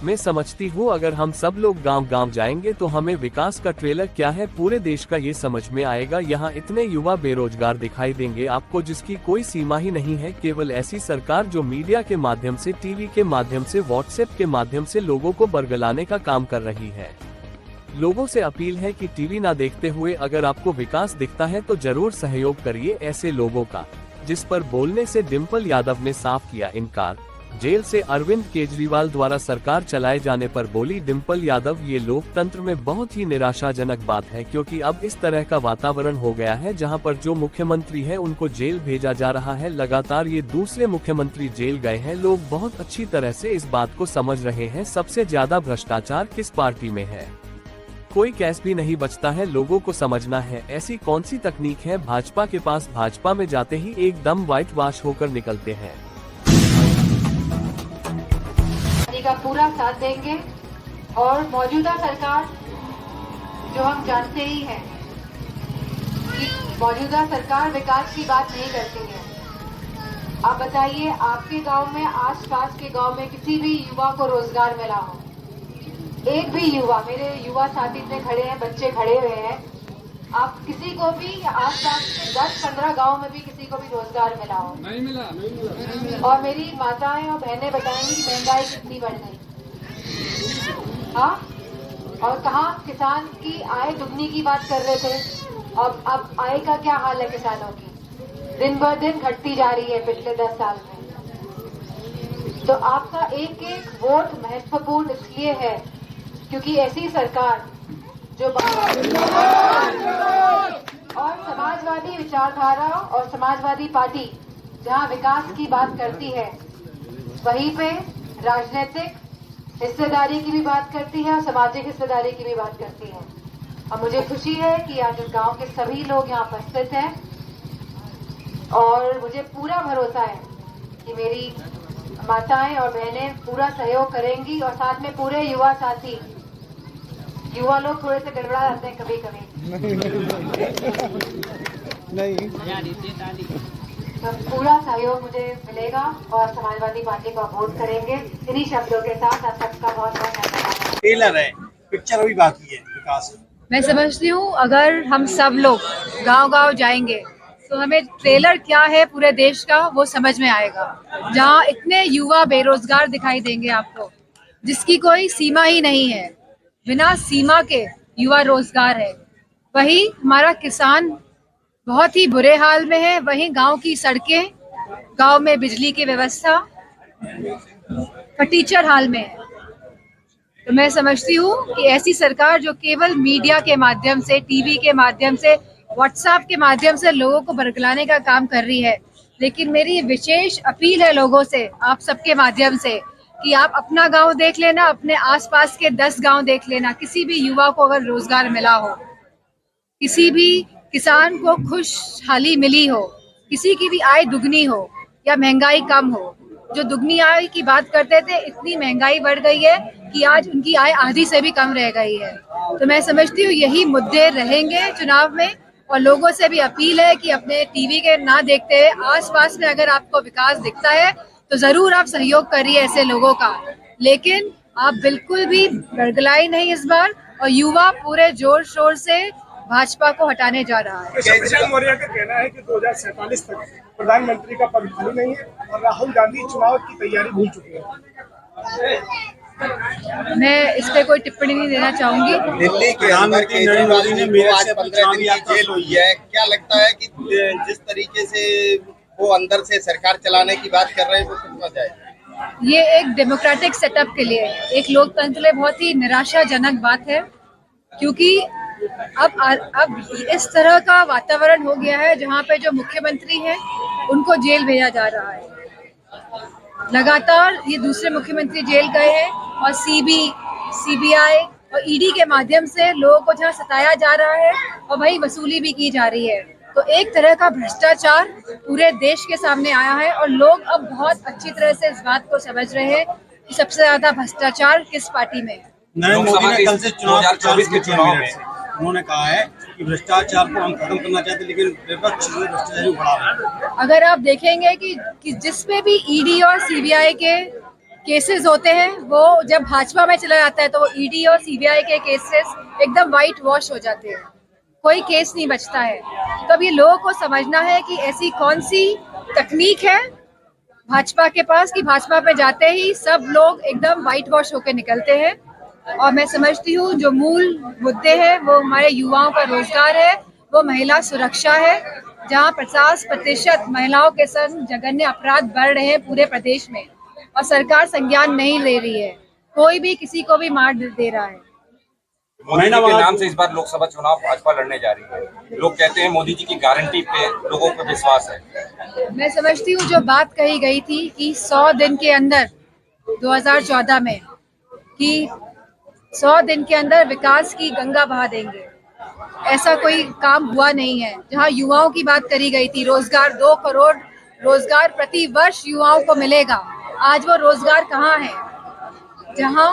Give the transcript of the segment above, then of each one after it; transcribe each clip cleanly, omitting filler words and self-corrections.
मैं समझती हूँ अगर हम सब लोग गांव गांव जाएंगे तो हमें विकास का ट्रेलर क्या है पूरे देश का ये समझ में आएगा। यहाँ इतने युवा बेरोजगार दिखाई देंगे आपको जिसकी कोई सीमा ही नहीं है। केवल ऐसी सरकार जो मीडिया के माध्यम से, टीवी के माध्यम से, व्हाट्सएप के माध्यम से लोगों को बरगलाने का काम कर रही है। लोगों से अपील है कि टीवी ना देखते हुए अगर आपको विकास दिखता है तो जरूर सहयोग करिए ऐसे लोगों का। जिस पर बोलने से डिम्पल यादव ने साफ किया इनकार। जेल से अरविंद केजरीवाल द्वारा सरकार चलाए जाने पर बोली डिम्पल यादव, ये लोकतंत्र में बहुत ही निराशाजनक बात है क्योंकि अब इस तरह का वातावरण हो गया है जहां पर जो मुख्यमंत्री है उनको जेल भेजा जा रहा है। लगातार ये दूसरे मुख्यमंत्री जेल गए हैं। लोग बहुत अच्छी तरह से इस बात को समझ रहे हैं सबसे ज्यादा भ्रष्टाचार किस पार्टी में है। कोई कैस भी नहीं बचता है। लोगों को समझना है ऐसी कौन सी तकनीक है भाजपा के पास। भाजपा में जाते ही एकदम व्हाइट वॉश होकर निकलते हैं। का पूरा साथ देंगे और मौजूदा सरकार जो हम जानते ही हैं कि मौजूदा सरकार विकास की बात नहीं करती है। आप बताइए आपके गांव में, आसपास के गांव में किसी भी युवा को रोजगार मिला हो? एक भी युवा, मेरे युवा साथी इतने खड़े हैं, बच्चे खड़े हुए हैं, आप किसी को भी आसपास 10-15 गांव में भी किसी को भी रोजगार मिला हो? नहीं मिला। और मेरी माताएं और बहनें बताएंगी कि महंगाई कितनी बढ़ गई। हाँ, और कहाँ किसान की आय दुगनी की बात कर रहे थे, अब आय का क्या हाल है किसानों की? दिन ब दिन घटती जा रही है पिछले 10 साल में। तो आपका एक एक वोट महत्वपूर्ण इसलिए है क्योंकि ऐसी सरकार जो और समाजवादी विचारधारा और समाजवादी पार्टी जहां विकास की बात करती है वहीं पे राजनीतिक हिस्सेदारी की भी बात करती है और सामाजिक हिस्सेदारी की भी बात करती है। और मुझे खुशी है कि आज इस गांव के सभी लोग यहाँ उपस्थित हैं और मुझे पूरा भरोसा है कि मेरी माताएं और बहनें पूरा सहयोग करेंगी और साथ में पूरे युवा साथी। युवा लोग थोड़े से गड़बड़ा जाते हैं कभी कभी, नहीं तो पूरा सहयोग मुझे मिलेगा और समाजवादी पार्टी को वोट करेंगे। इन्हीं शब्दों के साथ आप सबका बहुत बहुत धन्यवाद। ट्रेलर है, पिक्चर अभी बाकी है विकास। मैं समझती हूँ अगर हम सब लोग गांव-गांव जाएंगे तो हमें ट्रेलर क्या है पूरे देश का वो समझ में आएगा। जहाँ इतने युवा बेरोजगार दिखाई देंगे आपको जिसकी कोई सीमा ही नहीं है, बिना सीमा के युवा रोजगार है। वही हमारा किसान बहुत ही बुरे हाल में है, वहीं गांव की सड़कें, गांव में बिजली की व्यवस्था फटीचर हाल में है। तो मैं समझती हूँ कि ऐसी सरकार जो केवल मीडिया के माध्यम से, टीवी के माध्यम से, व्हाट्सएप के माध्यम से लोगों को बरगलाने का काम कर रही है। लेकिन मेरी विशेष अपील है लोगों से, आप सबके माध्यम से, कि आप अपना गांव देख लेना, अपने आसपास के 10 गांव देख लेना। किसी भी युवा को अगर रोजगार मिला हो, किसी भी किसान को खुशहाली मिली हो, किसी की भी आय दुगनी हो या महंगाई कम हो। जो दुगनी आय की बात करते थे, इतनी महंगाई बढ़ गई है कि आज उनकी आय आधी से भी कम रह गई है। तो मैं समझती हूँ यही मुद्दे रहेंगे चुनाव में और लोगों से भी अपील है कि अपने टीवी के ना देखते हुए आसपास में अगर आपको विकास दिखता है तो जरूर आप सहयोग करिए ऐसे लोगों का। लेकिन आप बिल्कुल भी बरगलाए नहीं इस बार और युवा पूरे जोर शोर से भाजपा को हटाने जा रहा है। केजरीवाल मौर्य का कहना है कि 2047 तक प्रधानमंत्री का पद खाली नहीं है और राहुल गांधी चुनाव की तैयारी भूल चुके हैं। मैं इस पे कोई टिप्पणी नहीं देना चाहूंगी। दिल्ली के अंदर केजरीवाल ने मेरे से 15 दिन की जेल हुई है। क्या लगता है कि जिस तरीके से वो अंदर से सरकार चलाने की बात कर रहे हैं वो कितना जाए? ये एक डेमोक्रेटिक सेटअप के लिए, एक लोकतंत्र में बहुत ही निराशाजनक बात है क्योंकि अब इस तरह का वातावरण हो गया है जहाँ पे जो मुख्यमंत्री हैं उनको जेल भेजा जा रहा है। लगातार ये दूसरे मुख्यमंत्री जेल गए हैं और सीबीआई और ईडी के माध्यम से लोगों को जहाँ सताया जा रहा है और वही वसूली भी की जा रही है। तो एक तरह का भ्रष्टाचार पूरे देश के सामने आया है और लोग अब बहुत अच्छी तरह से इस बात को समझ रहे हैं कि सबसे ज्यादा भ्रष्टाचार किस पार्टी में है। नरेंद्र मोदी ने कल से 2024 के चुनाव में उन्होंने कहा है कि भ्रष्टाचार को हम खत्म करना चाहते हैं लेकिन विपक्ष भ्रष्टाचार बढ़ा रहा है। अगर आप देखेंगे कि जिसपे भी ईडी और सीबीआई के केसेस होते हैं वो जब भाजपा में चला जाता है तो वो ईडी और सीबीआई के केसेस एकदम वाइट वॉश हो जाते हैं, कोई केस नहीं बचता है। तो अब ये लोगों को समझना है कि ऐसी कौन सी तकनीक है भाजपा के पास कि भाजपा पे जाते ही सब लोग एकदम वाइट वॉश होकर निकलते हैं। और मैं समझती हूँ जो मूल मुद्दे हैं वो हमारे युवाओं का रोजगार है, वो महिला सुरक्षा है, जहाँ 50% महिलाओं के संग जघन्य अपराध बढ़ रहे हैं पूरे प्रदेश में और सरकार संज्ञान नहीं ले रही है, कोई भी किसी को भी मार दे रहा है। मोदी जी के नाम से इस बार लोकसभा चुनाव भाजपा लड़ने जा रही है। लोग कहते हैं मोदी जी की गारंटी पे लोगों को विश्वास है। मैं समझती हूँ जो बात कही गई थी कि 100 दिन के अंदर 2014 में कि 100 दिन के अंदर विकास की गंगा बहा देंगे, ऐसा कोई काम हुआ नहीं है। जहाँ युवाओं की बात करी गई थी, रोजगार 2 करोड़ रोजगार प्रति वर्ष युवाओं को मिलेगा, आज वो रोजगार कहाँ है? जहाँ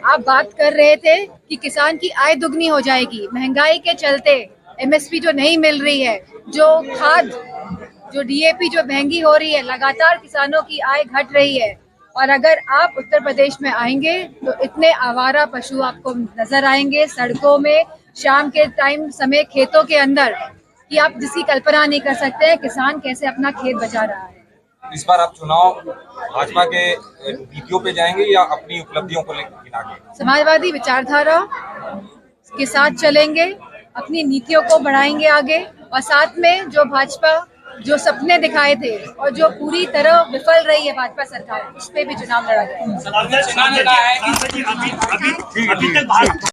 आप बात कर रहे थे कि किसान की आय दुगनी हो जाएगी, महंगाई के चलते एमएसपी जो नहीं मिल रही है, जो खाद जो डीएपी जो महंगी हो रही है, लगातार किसानों की आय घट रही है। और अगर आप उत्तर प्रदेश में आएंगे तो इतने आवारा पशु आपको नजर आएंगे सड़कों में शाम के टाइम समय खेतों के अंदर कि आप जिसकी कल्पना नहीं कर सकते हैं किसान कैसे अपना खेत बचा रहा है। इस बार आप चुनाव भाजपा के नीतियों पे जाएंगे या अपनी उपलब्धियों को लेकर? समाजवादी विचारधारा के साथ चलेंगे, अपनी नीतियों को बढ़ाएंगे आगे और साथ में जो भाजपा जो सपने दिखाए थे और जो पूरी तरह विफल रही है भाजपा सरकार, उस पे भी चुनाव लड़ा जाएगा।